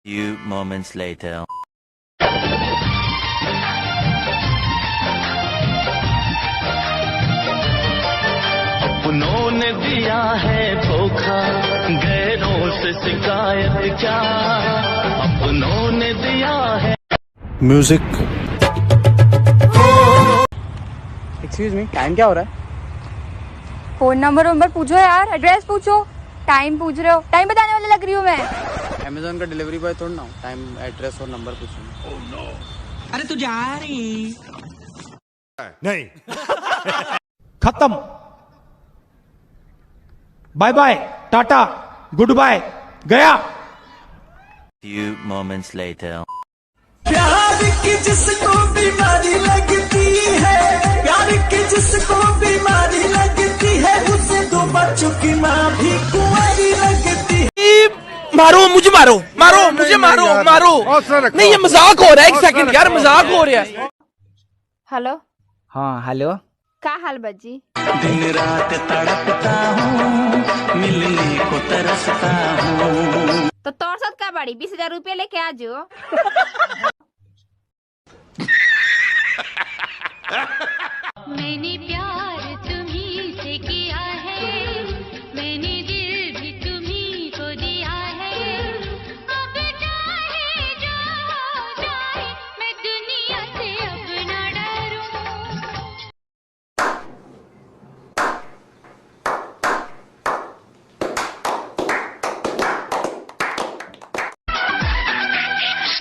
Few moments later. उन्होंने दिया है धोखा, गैरों से शिकायत क्या, अपनों ने दिया है म्यूजिक। एक्सक्यूज मी, टाइम क्या हो रहा है? फोन नंबर पूछो यार, एड्रेस पूछो, टाइम पूछ रहे हो? टाइम बताने वाले लग रही हूँ मैं? अमेज़न का डिलीवरी बॉय थोड़ा ना हूँ, टाइम एड्रेस और नंबर पूछूंगा। अरे तू जा रही नहीं। खत्म। Bye bye, tata, goodbye, गया। Few moments later. प्यार की जिसको बीमारी लगती है, प्यार की जिसको बीमारी लगती है, उसे दो बच्चों की माँ भी कुंवारी लगती है। मारो मुझे, मारो मारो मुझे, मारो मारो। नहीं ये मजाक हो रहा है, एक सेकंड यार, मजाक हो रहा है। हेलो, हाँ हेलो। क्या हाल बज्जी? दिन रात तड़पता हूँ, मिलने को तरसता हूँ। तो तोर साथ का बाड़ी 20,000 रुपया लेके आ जो। मैंने प्यार तुम्ही से किया है, मैंने दिल भी तुम्ही को दिया है, अब चाहे जो हो जाए, मैं दुनिया से अब न डरूं।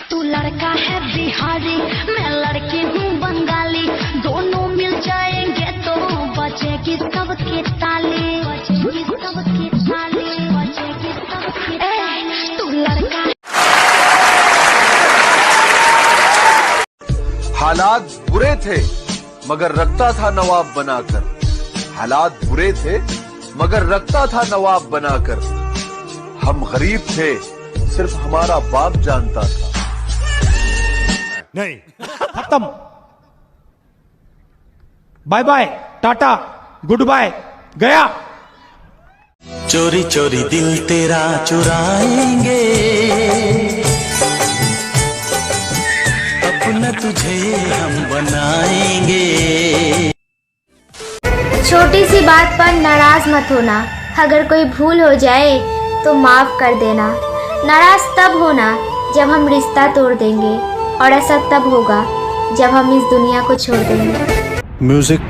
तू लड़का है बिहारी, मैं लड़की हूँ बंगाली, दोनों मिल जाएंगे तो बजेगी सबकी ताली, बजेगी सबकी ताली, बजेगी सबकी ताली। तू लड़का हालात बुरे थे मगर रखता था नवाब बनाकर, हालात बुरे थे मगर रखता था नवाब बनाकर, हम गरीब थे सिर्फ हमारा बाप जानता था। नहीं। खत्म। Bye bye, tata, goodbye, गया। चोरी चोरी दिल तेरा चुराएंगे, अपना तुझे हम बनाएंगे। छोटी सी बात पर नाराज मत होना, अगर कोई भूल हो जाए तो माफ कर देना। नाराज तब होना जब हम रिश्ता तोड़ देंगे, और ऐसा तब होगा जब हम इस दुनिया को छोड़ देंगे। म्यूजिक।